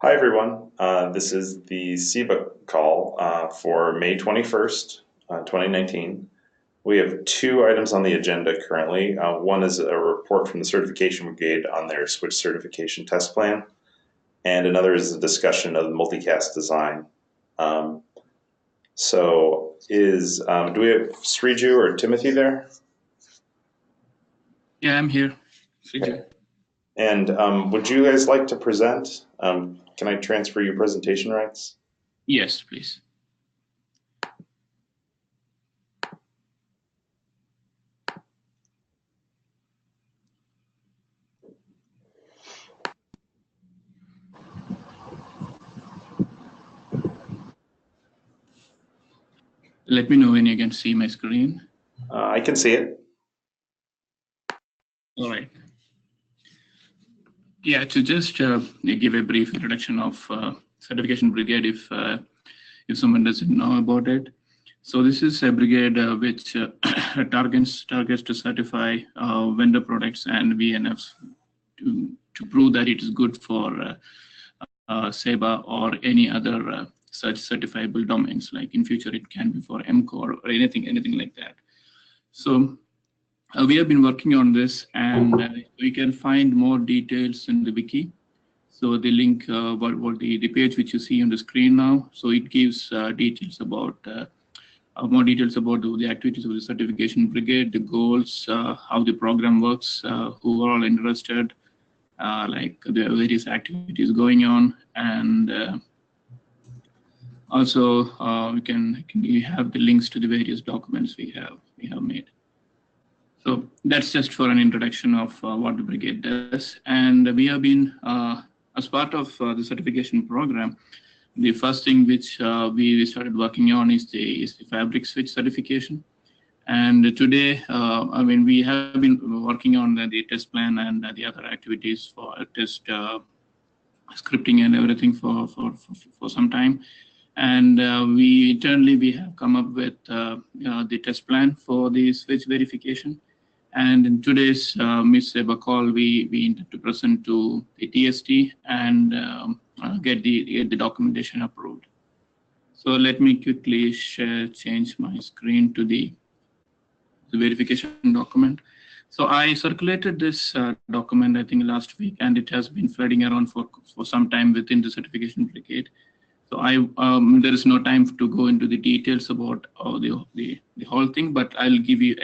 Hi, everyone. This is the SEBA call for May 21st, 2019. We have two items on the agenda currently. One is a report from the Certification Brigade on their switch certification test plan, and another is a discussion of the multicast design. Do we have Sriju or Timothy there? Yeah, I'm here. Sriju. Okay. And would you guys like to present? Can I transfer you presentation rights? Yes, please. Let me know when you can see my screen. I can see it. All right. Yeah, to just give a brief introduction of Certification Brigade if someone doesn't know about it. So this is a brigade which targets to certify vendor products and VNFs to prove that it is good for SEBA or any other such certifiable domains. Like in future, it can be for MCore or anything like that. So we have been working on this, and we can find more details in the wiki. So the link, the page which you see on the screen now, so it gives details about more details about the activities of the Certification Brigade, the goals, how the program works, who are all interested, like the various activities going on, and also we have the links to the various documents we have made. So that's just for an introduction of what the brigade does, and we have been as part of the certification program. The first thing which we started working on is the fabric switch certification. And today, we have been working on the test plan and the other activities for test scripting and everything for some time. And we internally have come up with the test plan for the switch verification. And in today's SEBA call, we intend to present to the TST and get the documentation approved. So let me quickly change my screen to the verification document. So I circulated this document, I think, last week, and it has been floating around for some time within the Certification Brigade. So there is no time to go into the details about the whole thing, but I'll give you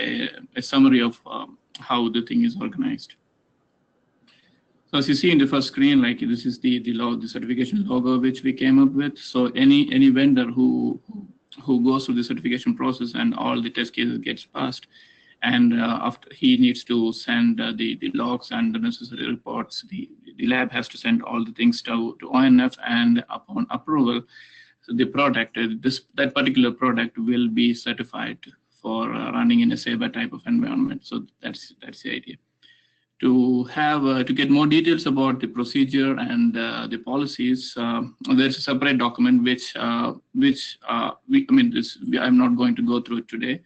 a summary of how the thing is organized. So as you see in the first screen, like this is the certification logo which we came up with. So any vendor who goes through the certification process and all the test cases gets passed, and after he needs to send the logs and the necessary reports, the lab has to send all the things to ONF, and upon approval, so the product, that particular product will be certified for running in a SEBA type of environment. So that's the idea. To get more details about the procedure and the policies, there's a separate document which I'm not going to go through it today.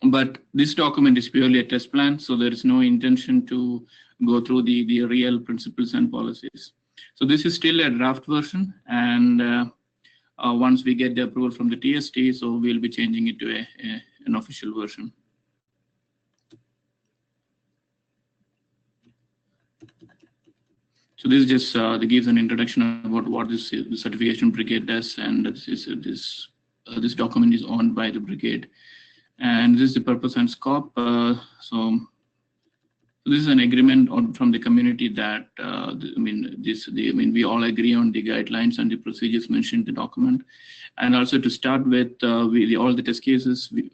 But this document is purely a test plan, so there is no intention to go through the real principles and policies. So this is still a draft version, and once we get the approval from the TST, so we'll be changing it to an official version. So this just gives an introduction about what the Certification Brigade does, and this document is owned by the Brigade. And this is the purpose and scope. So this is an agreement from the community that we all agree on the guidelines and the procedures mentioned in the document. And also to start with, all the test cases, we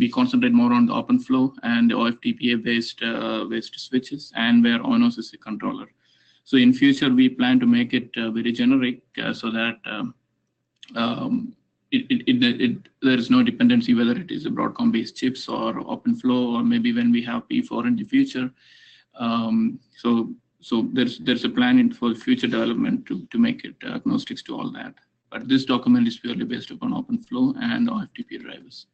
concentrate more on the open flow and the OFTPA based switches, and where ONOS is the controller. So in future, we plan to make it very generic so that there is no dependency whether it is a Broadcom-based chips or OpenFlow, or maybe when we have P4 in the future. So there's a plan for future development to make it agnostics to all that. But this document is purely based upon OpenFlow and OFTP drivers.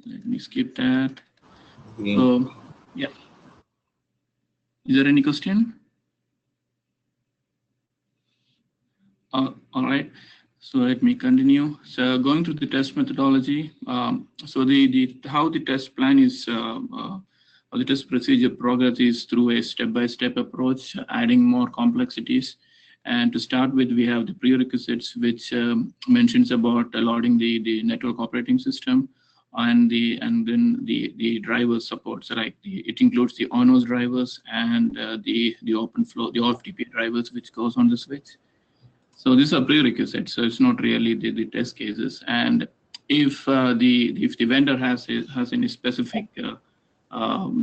Let me skip that. So yeah. Is there any question? All right. So let me continue. So going through the test methodology. So how the test plan is, or the test procedure progress is through a step-by-step approach, adding more complexities. And to start with, we have the prerequisites, which mentions about loading the network operating system, and then the driver support. So like it includes the on-host drivers and the OpenFlow, the OFTP drivers, which goes on the switch. So these are prerequisites. So it's not really the test cases. And if the vendor has any specific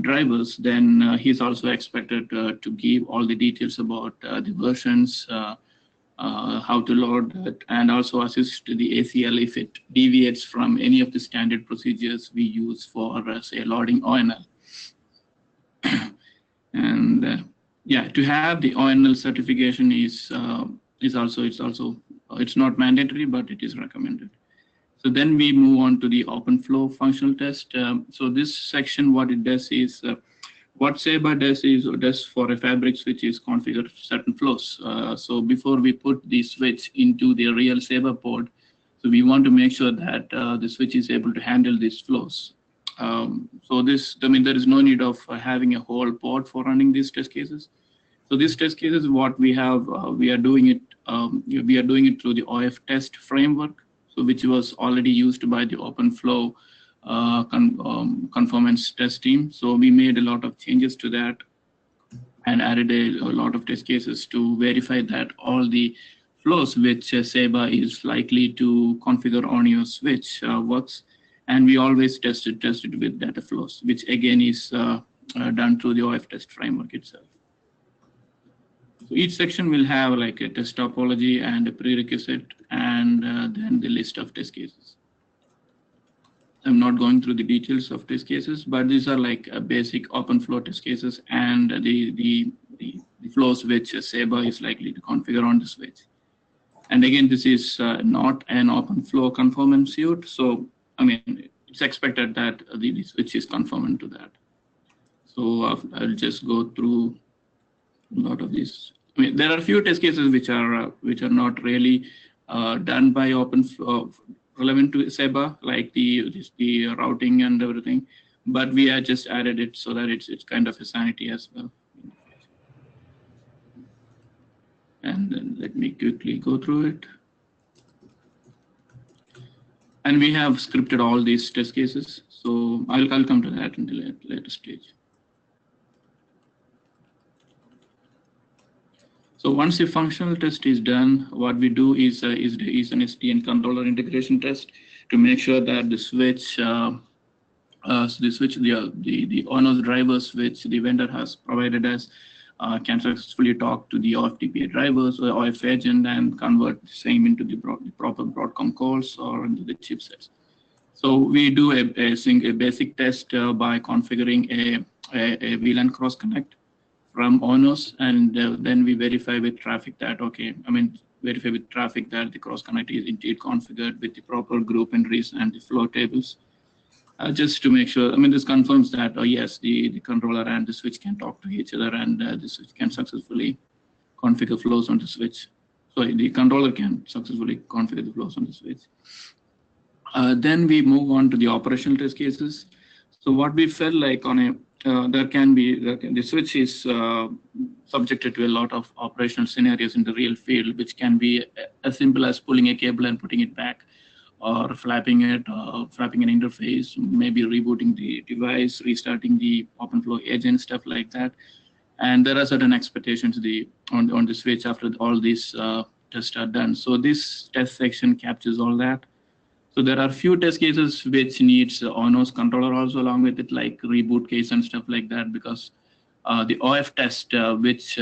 drivers, then he's also expected to give all the details about the versions, how to load it, and also assist the ACL if it deviates from any of the standard procedures we use for, say, loading ONL. And yeah, to have the ONL certification is it's not mandatory, but it is recommended. So then we move on to the OpenFlow functional test. So this section, what it does is, what SEBA does for a fabric switch is configure certain flows. So before we put the switch into the real SEBA port, so we want to make sure that the switch is able to handle these flows. So there is no need of having a whole port for running these test cases. So these test cases, what we have, we are doing it through the OF test framework, so which was already used by the OpenFlow conformance test team. So we made a lot of changes to that and added a lot of test cases to verify that all the flows which SEBA is likely to configure on your switch works. And we always test it with data flows, which again is done through the OF test framework itself. So each section will have like a test topology and a prerequisite, and then the list of test cases. I'm not going through the details of test cases, but these are like a basic OpenFlow test cases and the flows which SEBA is likely to configure on the switch. And again, this is not an OpenFlow conformance suite, so I mean it's expected that the switch is conformant to that. So I'll just go through a lot of these. I mean, there are a few test cases which are not really done by OpenFlow relevant to SEBA, like the routing and everything, but we have just added it so that it's kind of a sanity as well. And then let me quickly go through it. And we have scripted all these test cases, so I'll come to that in the later stage. So once the functional test is done, what we do is an SDN controller integration test to make sure that the switch, the on-host drivers which the vendor has provided us can successfully talk to the OFTP drivers or OF agent and convert the same into the proper Broadcom calls or into the chipsets. So we do a basic test by configuring a VLAN cross connect from on-host, and then we verify with traffic that the cross connect is indeed configured with the proper group entries and the flow tables, just to make sure. I mean, this confirms that yes, the controller and the switch can talk to each other, and the switch can successfully configure flows on the switch. So the controller can successfully configure the flows on the switch. Then we move on to the operational test cases. So what we felt like on a the switch is subjected to a lot of operational scenarios in the real field, which can be as simple as pulling a cable and putting it back, or flapping it, flapping an interface, maybe rebooting the device, restarting the OpenFlow agent, stuff like that. And there are certain expectations on the switch after all these tests are done. So this test section captures all that. So there are few test cases which needs on-host controller also along with it, like reboot case and stuff like that, because the OF test which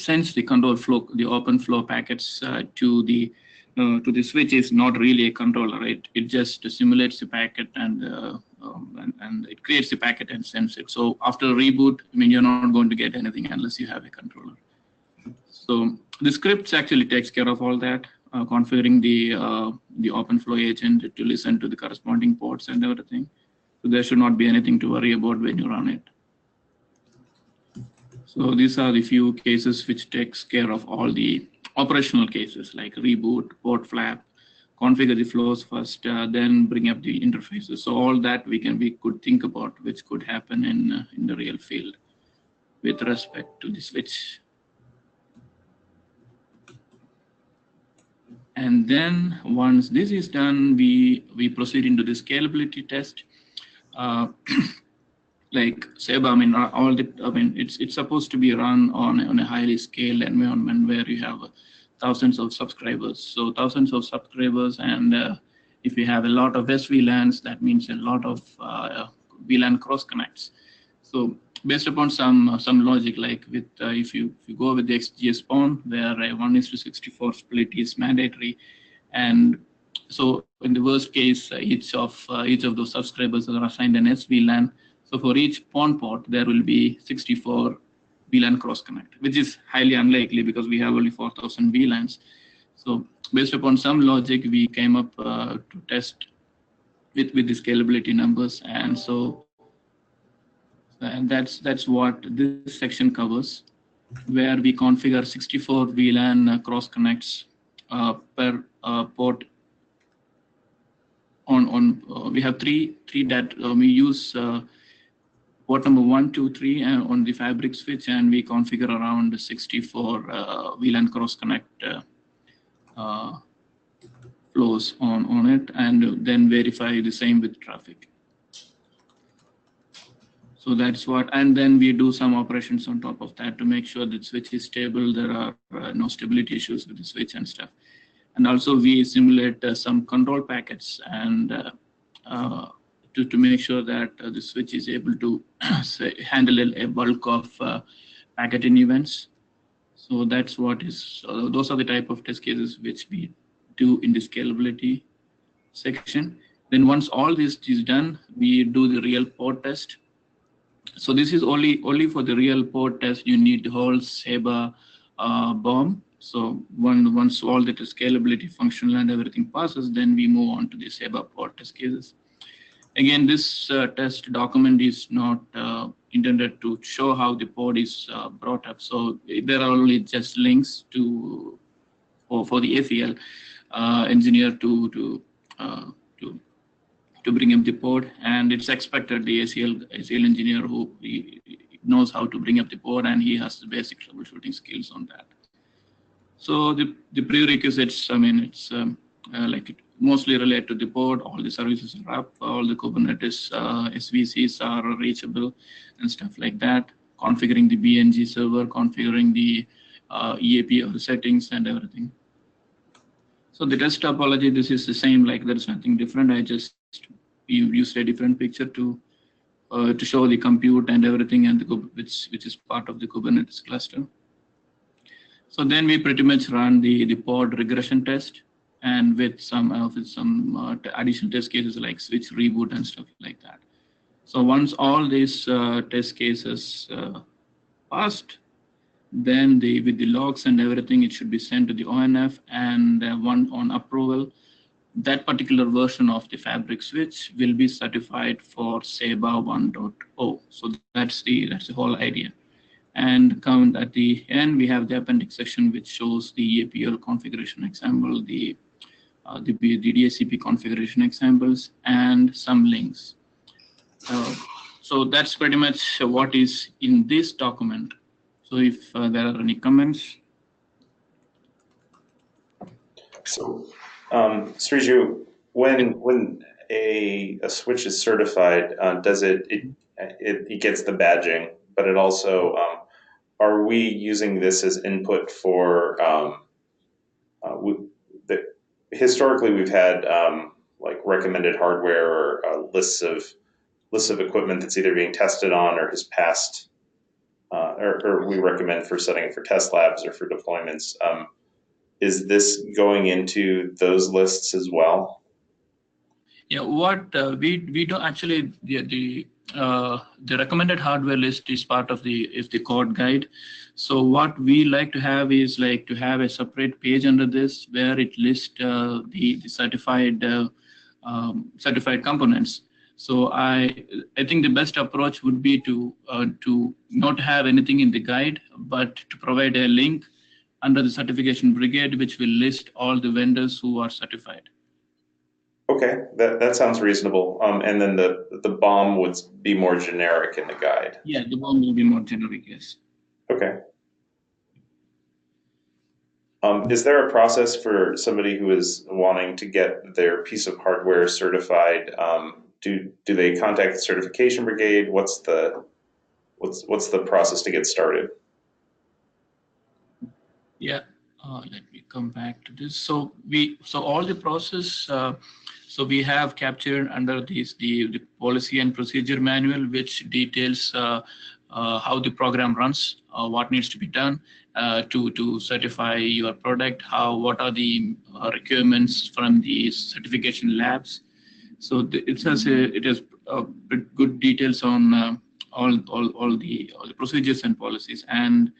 sends the control flow, the OpenFlow packets to the switch is not really a controller, right? It just simulates the packet and it creates the packet and sends it. So after reboot, I mean, you're not going to get anything unless you have a controller. So the scripts actually takes care of all that. Configuring the OpenFlow agent to listen to the corresponding ports and everything. So there should not be anything to worry about when you run it. So these are the few cases which takes care of all the operational cases like reboot, port flap, configure the flows first, then bring up the interfaces. So all that we could think about which could happen in the real field with respect to the switch. And then once this is done, we proceed into the scalability test. Like SEBA, it's supposed to be run on a highly scaled environment where you have thousands of subscribers. So thousands of subscribers, and if you have a lot of SVLANs, that means a lot of VLAN cross connects. So based upon some logic, like with if you go with the XGS PON, where 1:64 split is mandatory, and so in the worst case, each of those subscribers are assigned an SVLAN. So for each PON port, there will be 64 VLAN cross connect, which is highly unlikely because we have only 4,000 VLANs. So based upon some logic, we came up to test with the scalability numbers, and so that's what this section covers, where we configure 64 VLAN cross connects per port. We have three that we use. Port number 1, 2, 3 on the fabric switch, and we configure around 64 VLAN cross connect flows on it, and then verify the same with traffic. So that's what, and then we do some operations on top of that to make sure that switch is stable. There are no stability issues with the switch and stuff. And also we simulate some control packets and to make sure that the switch is able to handle a bulk of packeting events. So that's what is, those are the type of test cases which we do in the scalability section. Then once all this is done, we do the real port test. So this is only for the real port test. You need the whole SEBA BOM. So once all the scalability, functional, and everything passes, then we move on to the SEBA port test cases. Again, this test document is not intended to show how the port is brought up. So there are only just links for the ACL engineer to bring up the port, and it's expected the ACL engineer who knows how to bring up the port, and he has the basic troubleshooting skills on that. So the prerequisites, it's like mostly related to the port. All the services are up, all the Kubernetes SVCs are reachable and stuff like that. Configuring the BNG server, configuring the EAP or the settings and everything. So the test topology, this is the same, like there's nothing different. I just used a different picture to show the compute and everything, and which is part of the Kubernetes cluster. So then we pretty much run the pod regression test, and with some additional test cases like switch reboot and stuff like that. So once all these test cases passed, then with the logs and everything, it should be sent to the ONF, and on approval, that particular version of the fabric switch will be certified for SEBA 1.0. So that's the whole idea. And come at the end, we have the appendix section which shows the EAPL configuration example, the DHCP configuration examples, and some links. So that's pretty much what is in this document. So if there are any comments. So, Sriju, when a switch is certified, does it gets the badging, but it also, are we using this as input for, historically we've had like recommended hardware or lists of equipment that's either being tested on or has passed, or we recommend for setting it for test labs or for deployments. Is this going into those lists as well? Yeah, what we don't actually, the recommended hardware list is part of the code guide. So what we like to have is like to have a separate page under this where it lists the certified components. So I think the best approach would be to not have anything in the guide, but to provide a link under the certification brigade, which will list all the vendors who are certified. Okay, that sounds reasonable. And then the BOM would be more generic in the guide. Yeah, the BOM will be more generic, yes. Okay. Is there a process for somebody who is wanting to get their piece of hardware certified? Do they contact the certification brigade? What's the process to get started? Yeah, let me come back to this. So all the process. So we have captured under this the policy and procedure manual, which details how the program runs, what needs to be done to certify your product, what are the requirements from the certification labs. So it has good details on all the procedures and policies. And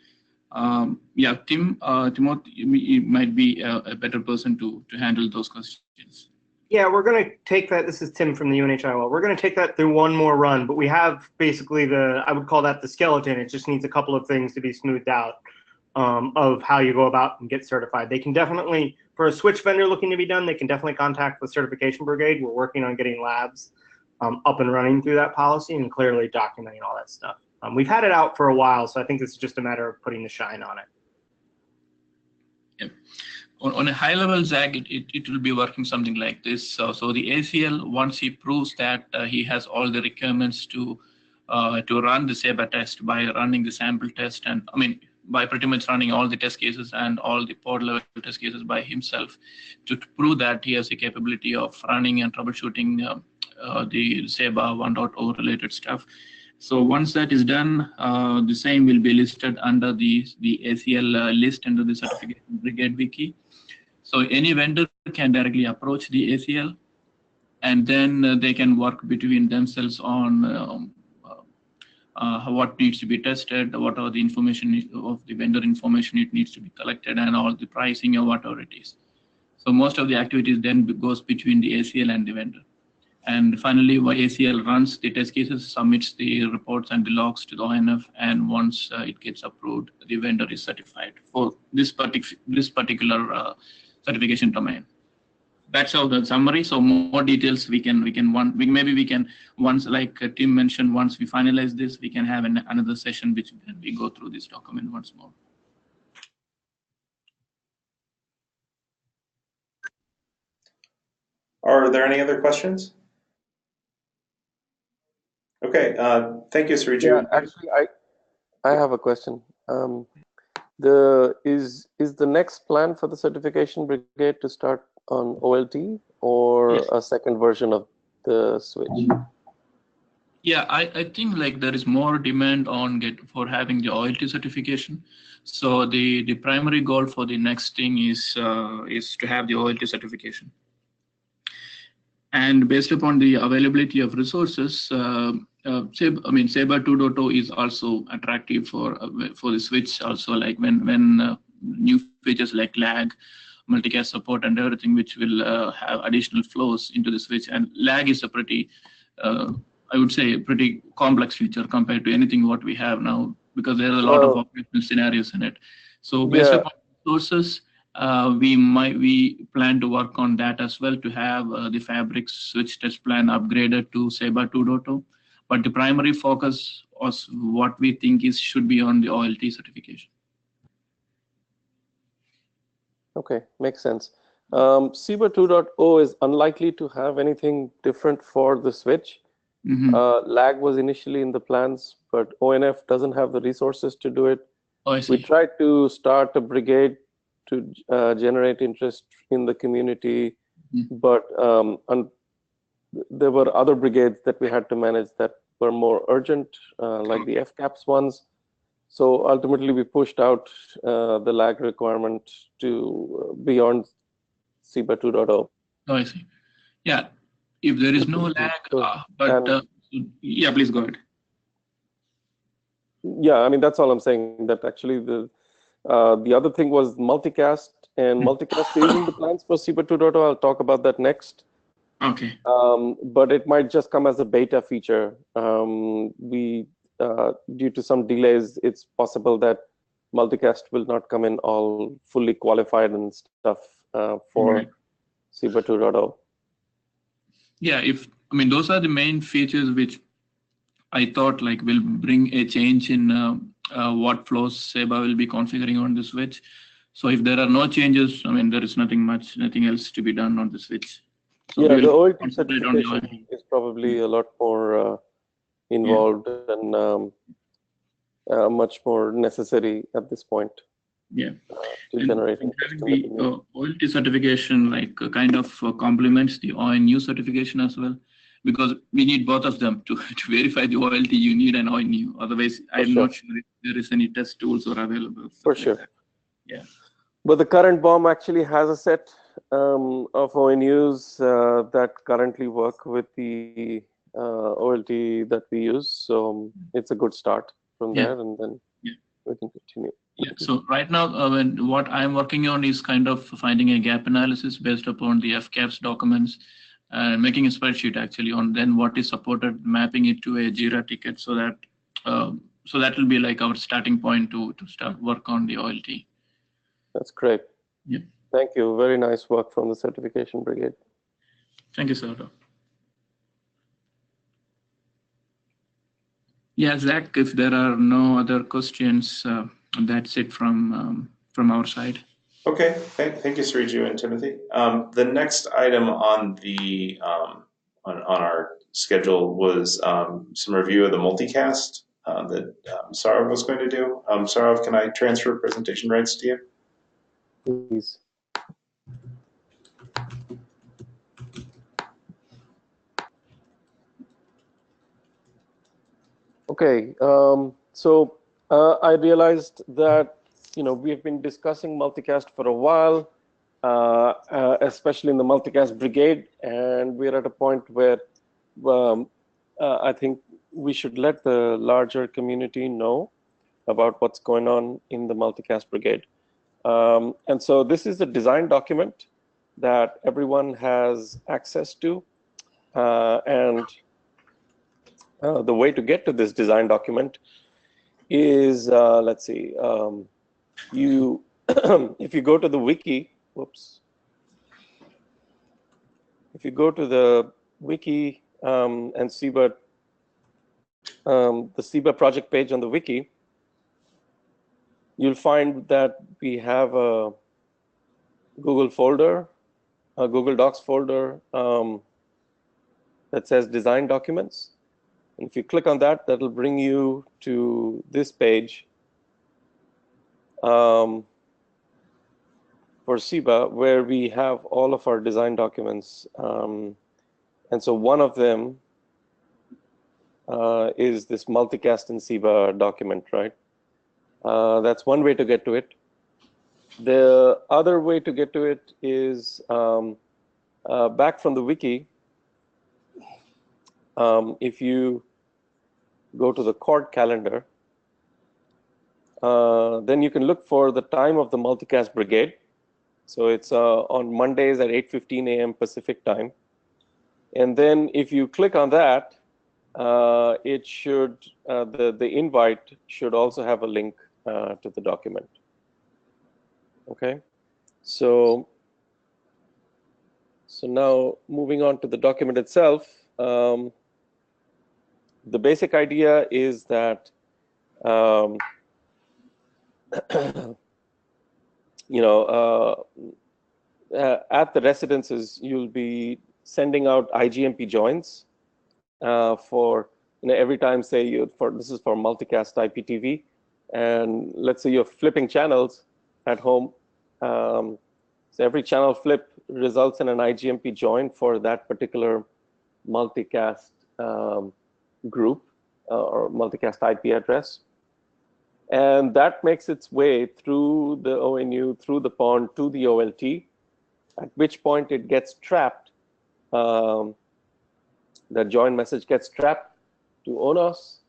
yeah, Timothy, you might be a better person to handle those questions. Yeah, we're going to take that. This is Tim from the UNHIL. We're going to take that through one more run, but we have basically I would call that the skeleton. It just needs a couple of things to be smoothed out of how you go about and get certified. They can definitely, for a switch vendor looking to be done, they can definitely contact the certification brigade. We're working on getting labs up and running through that policy and clearly documenting all that stuff. We've had it out for a while, so I think it's just a matter of putting the shine on it. Yeah. On a high level, Zach, it will be working something like this. So the ACL, once he proves that he has all the requirements to run the SEBA test by running the sample test, and I mean by pretty much running all the test cases and all the pod level test cases by himself, to prove that he has the capability of running and troubleshooting the SEBA 1.0 related stuff. So once that is done, the same will be listed under the ACL list under the certification brigade wiki. So any vendor can directly approach the ACL, and then they can work between themselves on what needs to be tested, what are the information of the vendor information it needs to be collected, and all the pricing or whatever it is. So most of the activities then goes between the ACL and the vendor. And finally, ACL runs the test cases, submits the reports and the logs to the ONF, and once it gets approved, the vendor is certified for this particular certification domain. That's how the summary. So more details we can once, like Tim mentioned, once we finalize this, we can have another session which we go through this document once more. Are there any other questions? Okay, thank you, Sriju. Yeah, actually, I have a question. Is the next plan for the certification brigade to start on OLT or Yes. a second version of the switch? Yeah, I think like there is more demand for having the OLT certification. So the primary goal for the next thing is to have the OLT certification. And based upon the availability of resources, SEBA 2.0 is also attractive for the switch. Also, like when new features like lag, multicast support, and everything, which will have additional flows into the switch. And lag is a pretty, I would say, a pretty complex feature compared to anything what we have now, because there are a lot of operational scenarios in it. So based upon resources, we plan to work on that as well, to have the Fabric switch test plan upgraded to SEBA 2.0. But the primary focus was what we think should be on the OLT certification. Okay, makes sense. SEBA 2.0 is unlikely to have anything different for the switch. Mm-hmm. Lag was initially in the plans, but ONF doesn't have the resources to do it. Oh, I see. We tried to start a brigade to generate interest in the community, but there were other brigades that we had to manage that were more urgent, like the FCAPS ones. So ultimately, we pushed out the lag requirement to beyond SEBA 2.0. Oh, I see. Yeah, if there is no lag, yeah, please go ahead. Yeah, I mean, that's all I'm saying, that actually the other thing was multicast, and multicast is in the plans for SEBA 2.0. I'll talk about that next. Okay. But it might just come as a beta feature. Due to some delays, it's possible that Multicast will not come in all fully qualified and stuff for Right. SEBA 2.0. Yeah, those are the main features which I thought like will bring a change in what flows SEBA will be configuring on the switch. So if there are no changes, there is nothing else to be done on the switch. So Yeah, we the will OLT concentrate on the certification is probably a lot more involved and much more necessary at this point. Yeah. To generate interest in the OLT certification kind of complements the ONU certification as well, because we need both of them to verify the OLT you need and ONU. Otherwise, I'm not sure if there is any test tools are available. For sure. Like yeah. But the current BOM actually has a set of ONUs that currently work with the OLT that we use. So it's a good start from there, and then we can continue. Yeah. So right now, what I'm working on is kind of finding a gap analysis based upon the FCAPS documents, making a spreadsheet actually on then what is supported, mapping it to a Jira ticket, so that will be like our starting point to start work on the OLT. That's great. Yeah. Thank you. Very nice work from the certification brigade. Thank you, sir. Yeah, Zach, if there are no other questions, that's it from our side. Okay, thank you, Sriju and Timothy. The next item on the on our schedule was some review of the multicast that Saurav was going to do. Saurav, can I transfer presentation rights to you? Please. Okay, so I realized that we have been discussing multicast for a while, especially in the multicast brigade, and we're at a point where I think we should let the larger community know about what's going on in the multicast brigade. And so this is the design document that everyone has access to, and the way to get to this design document is, let's see, you if you go to the wiki, if you go to the wiki and SEBA, the SEBA project page on the wiki, you'll find that we have a Google folder, a Google Docs folder that says design documents. And if you click on that, that'll bring you to this page for SEBA, where we have all of our design documents. And so one of them is this multicast in SEBA document, right? That's one way to get to it. The other way to get to it is back from the wiki. If you go to the CORD calendar, then you can look for the time of the multicast brigade. So it's on Mondays at 8:15 a.m. Pacific time. And then if you click on that, it should the invite should also have a link to the document. Okay, so now moving on to the document itself. The basic idea is that at the residences, you'll be sending out IGMP joins for every time, say this is for multicast IPTV, and let's say you're flipping channels at home. So every channel flip results in an IGMP join for that particular multicast group or multicast IP address. And that makes its way through the ONU, through the pond to the OLT, at which point it gets trapped. The join message gets trapped to ONOS,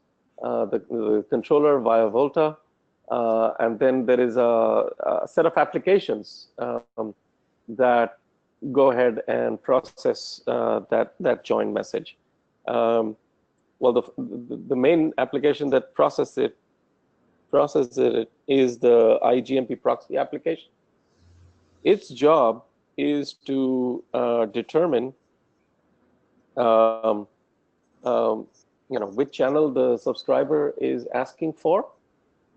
the controller via Volta, and then there is a set of applications that go ahead and process that join message. Well, the main application that processes it is the Igmp proxy application. Its job is to determine which channel the subscriber is asking for,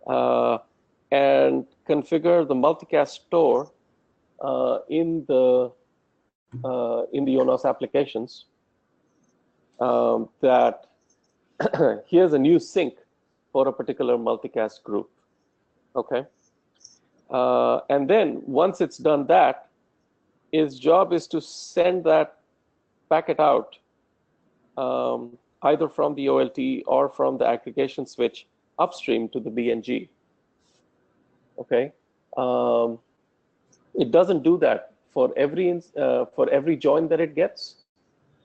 and configure the multicast store in the ONOS applications that here's a new sync for a particular multicast group. Okay, and then once it's done that, its job is to send that packet out either from the OLT or from the aggregation switch upstream to the BNG. Okay, it doesn't do that for every join that it gets,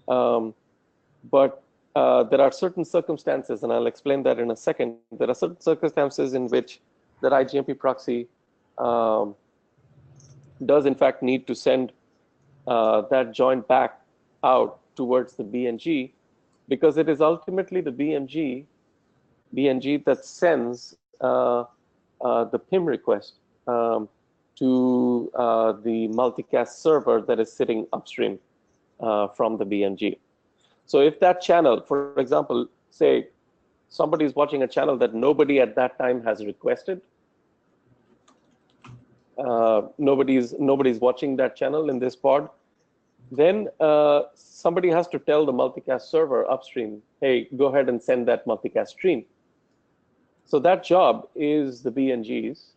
but there are certain circumstances, and I'll explain that in a second. There are certain circumstances in which that Igmp proxy does in fact need to send that join back out towards the BNG, because it is ultimately the BNG that sends the PIM request to the multicast server that is sitting upstream from the BNG. So if that channel, for example, say somebody is watching a channel that nobody at that time has requested, nobody's watching that channel in this pod, then somebody has to tell the multicast server upstream, hey, go ahead and send that multicast stream. So that job is the BNG's.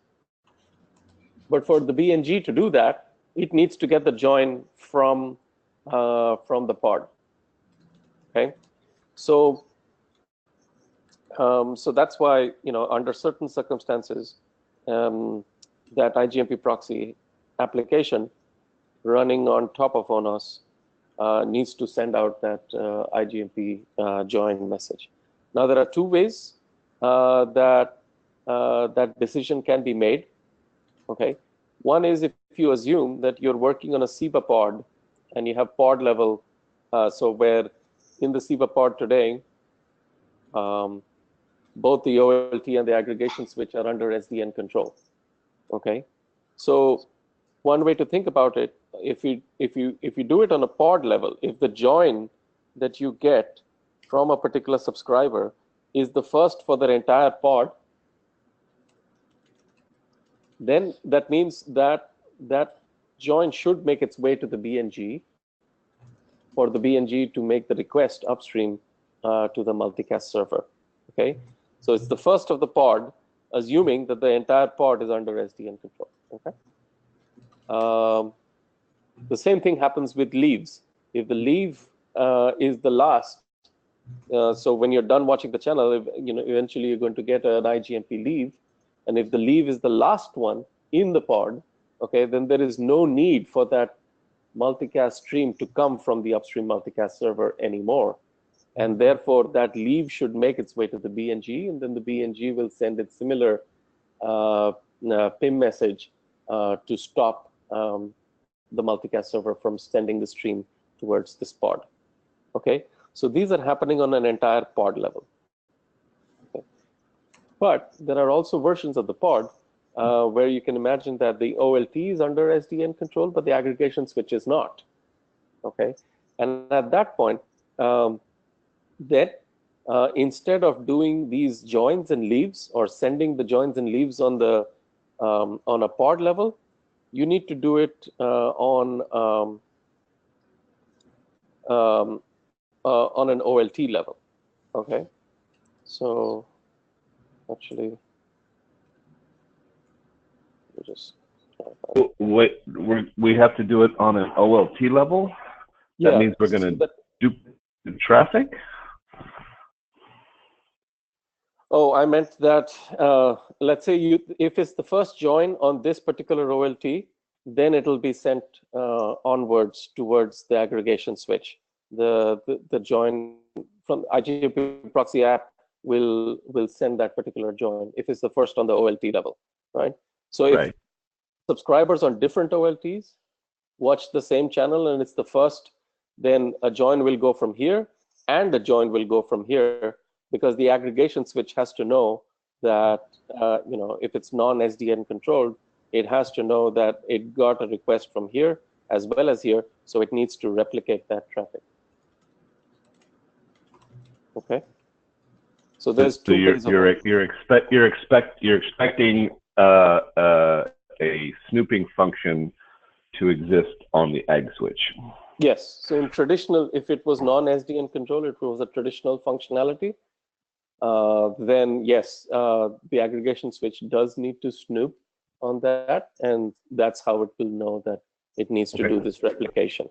But for the BNG to do that, it needs to get the join from the pod. Okay, so that's why, under certain circumstances, that Igmp proxy application running on top of ONOS needs to send out that Igmp join message. Now there are two ways that decision can be made. Okay, one is if you assume that you're working on a SEBA pod and you have pod level, so where in the SEBA pod today, both the OLT and the aggregation switch are under SDN control. Okay, so one way to think about it, if you do it on a pod level, if the join that you get from a particular subscriber is the first for their entire pod, then that means that that join should make its way to the BNG for the BNG to make the request upstream to the multicast server. Okay, so it's the first of the pod, assuming that the entire pod is under SDN control. Okay, the same thing happens with leaves. If the leave is the last, so when you're done watching the channel, eventually you're going to get an Igmp leave, and if the leave is the last one in the pod, okay, then there is no need for that multicast stream to come from the upstream multicast server anymore. And therefore, that leave should make its way to the BNG, and then the BNG will send its similar PIM message to stop the multicast server from sending the stream towards this pod. Okay, so these are happening on an entire pod level. Okay. But there are also versions of the pod where you can imagine that the OLT is under SDN control, but the aggregation switch is not. Okay, and at that point, instead of doing these joins and leaves or sending the joins and leaves on the on a pod level, you need to do it on an OLT level. Okay, so actually, just wait, we have to do it on an OLT level. That means we're going to do traffic. Oh, I meant that, let's say if it's the first join on this particular OLT, then it'll be sent onwards towards the aggregation switch. The join from Igmp proxy app will send that particular join if it's the first on the OLT level, right? So if subscribers on different OLTs, watch the same channel and it's the first, then a join will go from here and a join will go from here, because the aggregation switch has to know that, if it's non-SDN controlled, it has to know that it got a request from here as well as here, so it needs to replicate that traffic. Okay. So there's two ways of you're expecting a snooping function to exist on the AG switch. Yes. So in traditional, if it was non-SDN control, it was a traditional functionality. Then yes, the aggregation switch does need to snoop on that, and that's how it will know that it needs to do this replication.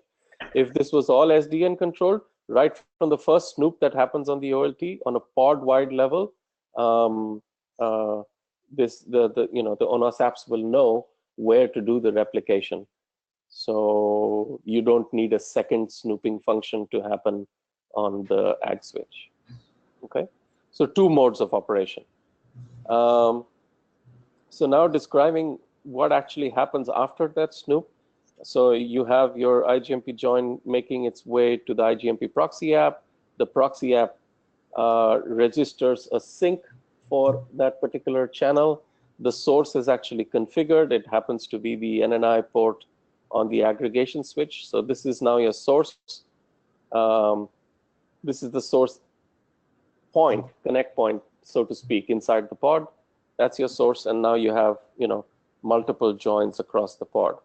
If this was all SDN controlled, right from the first snoop that happens on the OLT on a pod-wide level, the ONOS apps will know where to do the replication. So you don't need a second snooping function to happen on the AG switch. Okay, so two modes of operation. So now describing what actually happens after that snoop. So you have your IGMP join making its way to the IGMP proxy app. The proxy app registers a sync for that particular channel. The source is actually configured. It happens to be the NNI port on the aggregation switch. So this is now your source. This is the source point, connect point, so to speak, inside the pod. That's your source, and now you have multiple joins across the pod,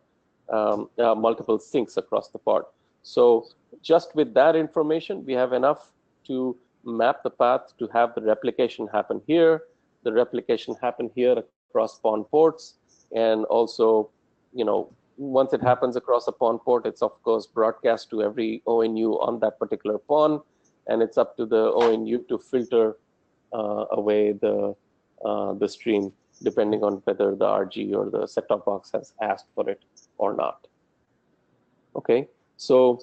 multiple syncs across the pod. So just with that information, we have enough to map the path to have the replication happen here, the replication happen here across PON ports, and also, once it happens across a PON port, it's of course broadcast to every ONU on that particular PON, and it's up to the ONU to filter away the stream, depending on whether the RG or the set-top box has asked for it or not. Okay, so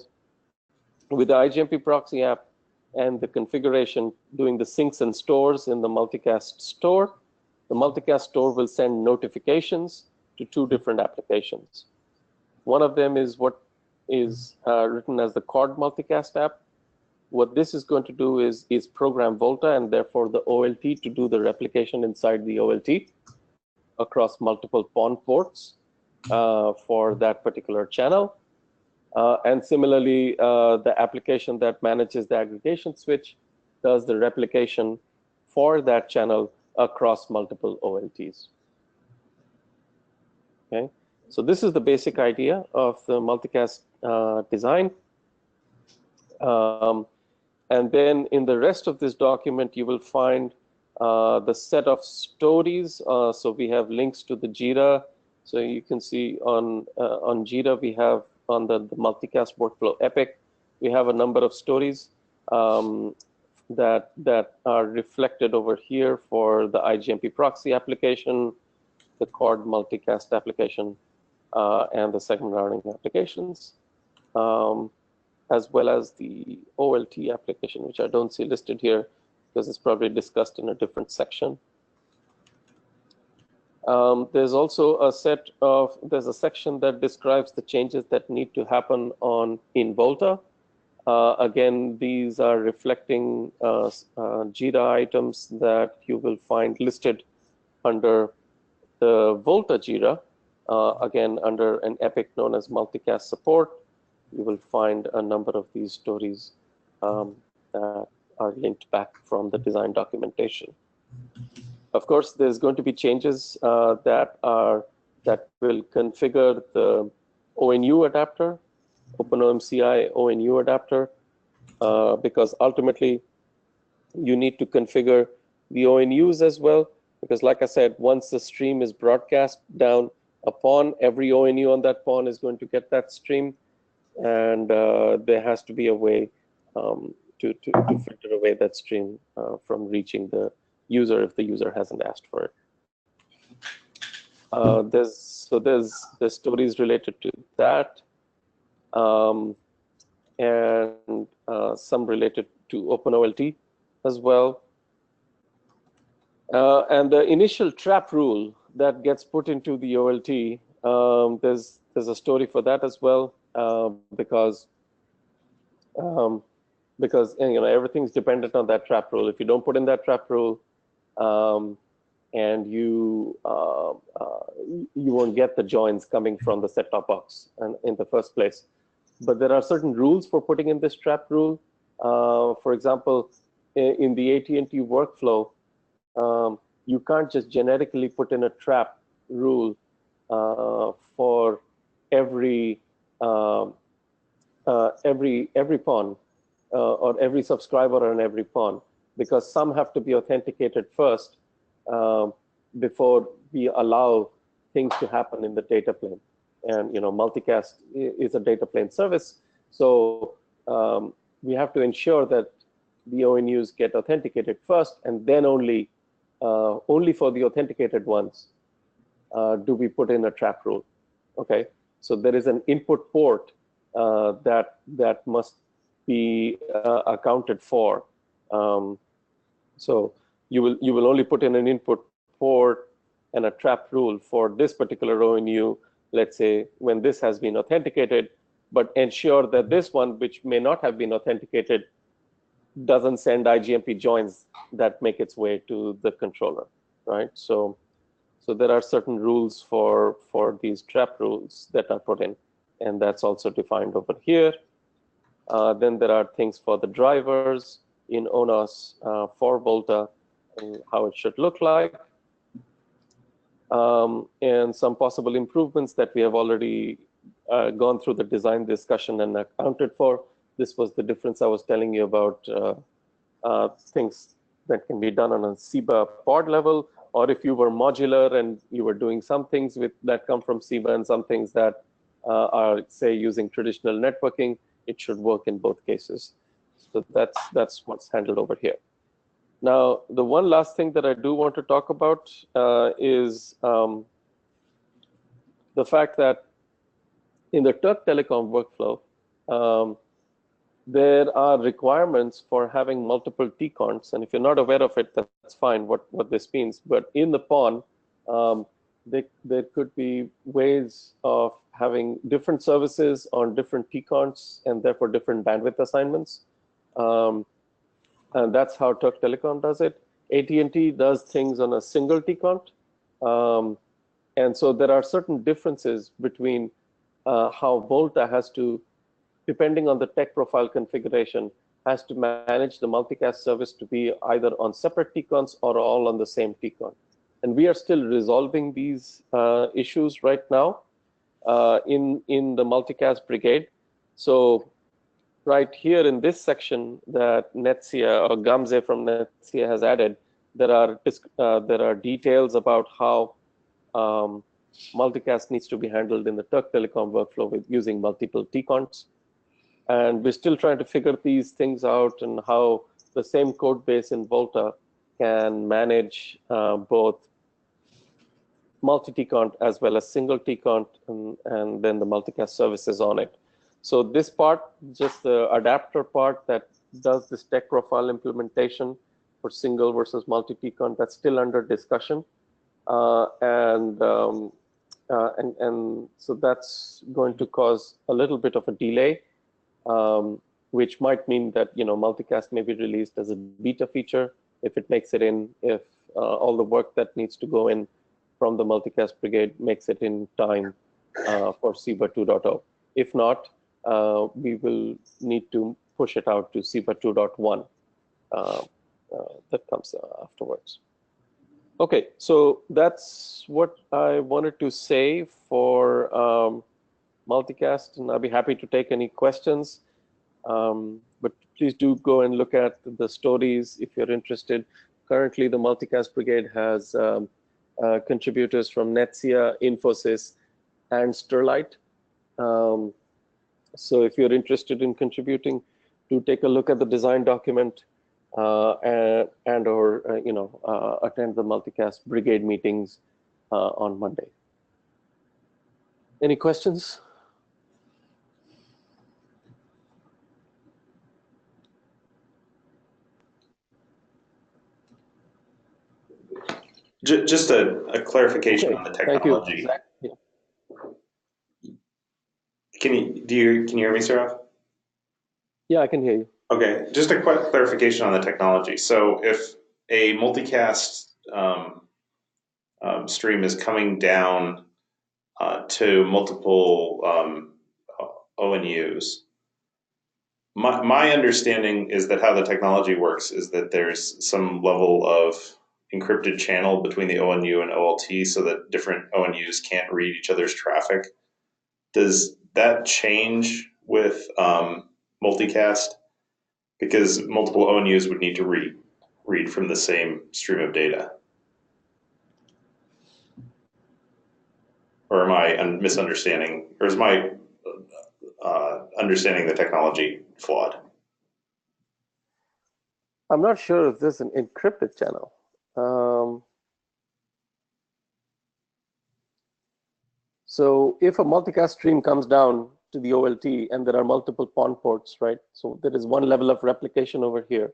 with the IGMP proxy app and the configuration doing the syncs and stores in the Multicast store, the Multicast store will send notifications to two different applications. One of them is what is written as the CORD Multicast app. What this is going to do is program Volta and therefore the OLT to do the replication inside the OLT across multiple PON ports for that particular channel. And similarly, the application that manages the aggregation switch does the replication for that channel across multiple OLTs. Okay, so this is the basic idea of the multicast design. And then in the rest of this document, you will find the set of stories. So we have links to the JIRA. So you can see on JIRA, we have on the multicast workflow epic, we have a number of stories that are reflected over here for the IGMP proxy application, the CORD multicast application, and the segment routing applications, as well as the OLT application, which I don't see listed here because it's probably discussed in a different section. There's also a there's a section that describes the changes that need to happen in Volta. Again, these are reflecting JIRA items that you will find listed under the Volta JIRA, again, under an epic known as multicast support. You will find a number of these stories that are linked back from the design documentation. Of course, there's going to be changes that will configure the ONU adapter, OpenOMCI ONU adapter, because ultimately you need to configure the ONUs as well. Because like I said, once the stream is broadcast down a PON, every ONU on that PON is going to get that stream. And there has to be a way to filter away that stream from reaching the user if the user hasn't asked for it. There's stories related to that, and some related to OpenOLT as well. And the initial trap rule that gets put into the OLT, there's there's a story for that as well, because everything's dependent on that trap rule. If you don't put in that trap rule, and you won't get the joins coming from the set-top box in the first place. But there are certain rules for putting in this trap rule. For example, in the AT&T workflow, you can't just generically put in a trap rule for every pawn or every subscriber on every pawn, because some have to be authenticated first before we allow things to happen in the data plane. And Multicast is a data plane service, so we have to ensure that the ONUs get authenticated first, and then only for the authenticated ones do we put in a trap rule. Okay, so there is an input port that must be accounted for. So you will only put in an input port and a trap rule for this particular ONU, let's say, when this has been authenticated, but ensure that this one, which may not have been authenticated, doesn't send IGMP joins that make its way to the controller, right? So there are certain rules for these trap rules that are put in, and that's also defined over here. Then there are things for the drivers in ONOS for Volta and how it should look like. And some possible improvements that we have already gone through the design discussion and accounted for. This was the difference I was telling you about, things that can be done on a SEBA pod level, or if you were modular and you were doing some things that come from SEBA and some things that are, say, using traditional networking, it should work in both cases. So that's what's handled over here. Now, the one last thing that I do want to talk about is the fact that in the Turk Telecom workflow, there are requirements for having multiple TCONs. And if you're not aware of it, that's fine, what this means. But in the PON, there could be ways of having different services on different TCONs and therefore different bandwidth assignments. And that's how Turk Telecom does it. AT&T does things on a single TCON. And so there are certain differences between how Volta has to, depending on the tech profile configuration, has to manage the multicast service to be either on separate TCONs or all on the same TCON. And we are still resolving these issues right now in the multicast brigade. So right here in this section that Netsia or Gamze from Netsia has added, there are details about how multicast needs to be handled in the Turk Telecom workflow with using multiple TCONs. And we're still trying to figure these things out and how the same code base in Volta can manage both multi-TCON as well as single TCON and then the multicast services on it. So this part, just the adapter part that does this tech profile implementation for single versus multi-TCON, that's still under discussion. And so that's going to cause a little bit of a delay, which might mean that multicast may be released as a beta feature if it makes it in, if all the work that needs to go in from the multicast brigade makes it in time for SEBA 2.0. If not, we will need to push it out to SEBA 2.1 that comes afterwards. Okay, so that's what I wanted to say for multicast, and I'll be happy to take any questions. But please do go and look at the stories if you're interested. Currently, the multicast brigade has contributors from Netsia, Infosys, and Sterlite. So if you're interested in contributing, do take a look at the design document or attend the multicast brigade meetings on Monday. Any questions? Just a clarification on the technology. Thank you, Zach. Yeah. Can you hear me, Sarah? Yeah, I can hear you. Okay, just a quick clarification on the technology. So if a multicast stream is coming down to multiple ONUs, my understanding is that how the technology works is that there's some level of encrypted channel between the ONU and OLT so that different ONUs can't read each other's traffic. Does that change with multicast? Because multiple ONUs would need to read from the same stream of data. Or am I misunderstanding, or is my understanding the technology flawed? I'm not sure if this is an encrypted channel. So if a multicast stream comes down to the OLT and there are multiple PON ports, right? So there is one level of replication over here.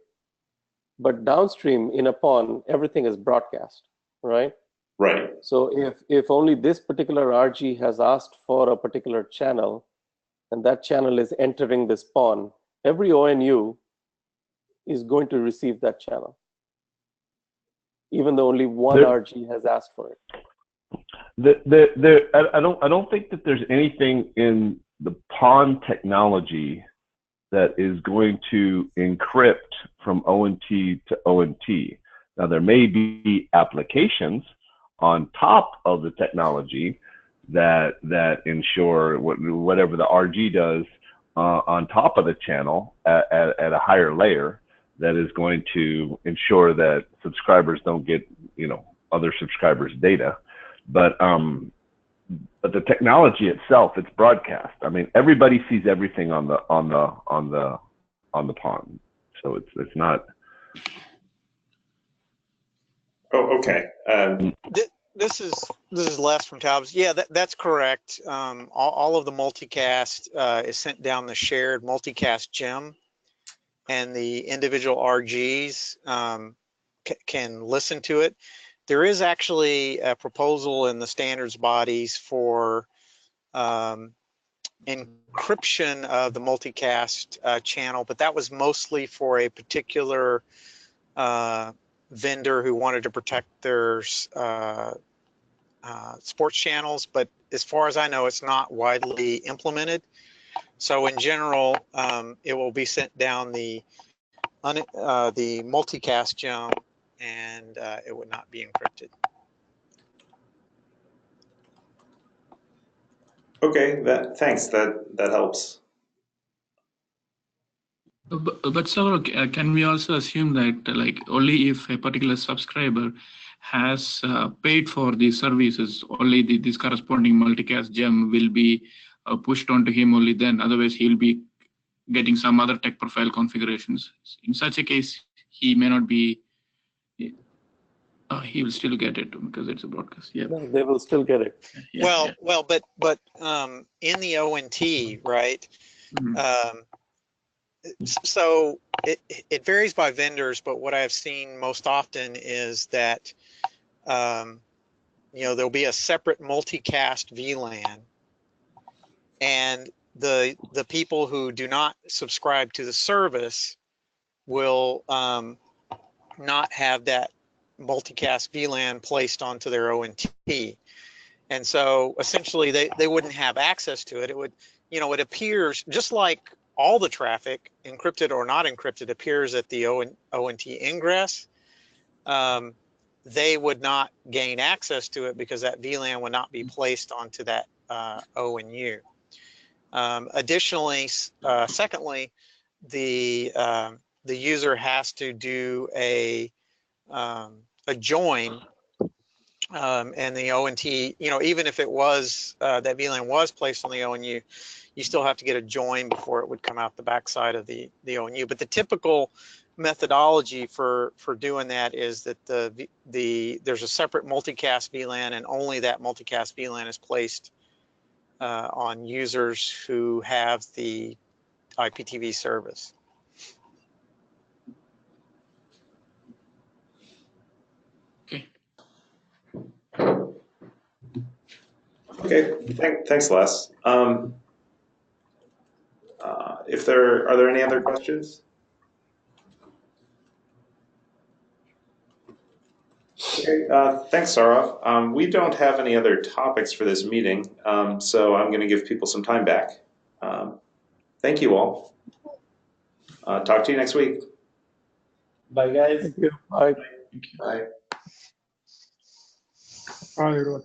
But downstream in a PON, everything is broadcast, right? Right. So if only this particular RG has asked for a particular channel, and that channel is entering this PON, every ONU is going to receive that channel, even though only one RG has asked for it. I don't think that there's anything in the PON technology that is going to encrypt from ONT to ONT. Now there may be applications on top of the technology that ensure whatever the RG does on top of the channel at a higher layer that is going to ensure that subscribers don't get other subscribers' data. But the technology itself, it's broadcast. I mean, everybody sees everything on the PON, so it's not. Oh, okay. This is Les from Taubes. Yeah, that's correct. All of the multicast is sent down the shared multicast gem, and the individual RGs can listen to it. There is actually a proposal in the standards bodies for encryption of the multicast channel, but that was mostly for a particular vendor who wanted to protect their sports channels. But as far as I know, it's not widely implemented. So in general, it will be sent down the multicast gem, and it would not be encrypted. Okay, thanks. That helps. But Saurabh, can we also assume that only if a particular subscriber has paid for these services, only this corresponding multicast gem will be pushed onto him only then? Otherwise, he'll be getting some other tech profile configurations. In such a case, he may not be. He will still get it because it's a broadcast. Yeah, no, they will still get it. Yeah, well, but in the ONT, right? Mm-hmm. So it varies by vendors, but what I've seen most often is that there'll be a separate multicast VLAN, and the people who do not subscribe to the service will not have that multicast VLAN placed onto their ONT, and so essentially they wouldn't have access to it. It would, it appears just like all the traffic, encrypted or not encrypted, appears at the ONT ingress. They would not gain access to it because that VLAN would not be placed onto that ONU. Additionally, secondly, the user has to do a join, and the ONT, even if it was that VLAN was placed on the ONU, you still have to get a join before it would come out the backside of the ONU. But the typical methodology for doing that is that there's a separate multicast VLAN, and only that multicast VLAN is placed on users who have the IPTV service. Okay, thanks, Les. Are there any other questions? Okay, thanks, Saurav. We don't have any other topics for this meeting, so I'm going to give people some time back. Thank you all. Talk to you next week. Bye, guys. Thank you. Bye. Thank you. Bye. All right, everyone.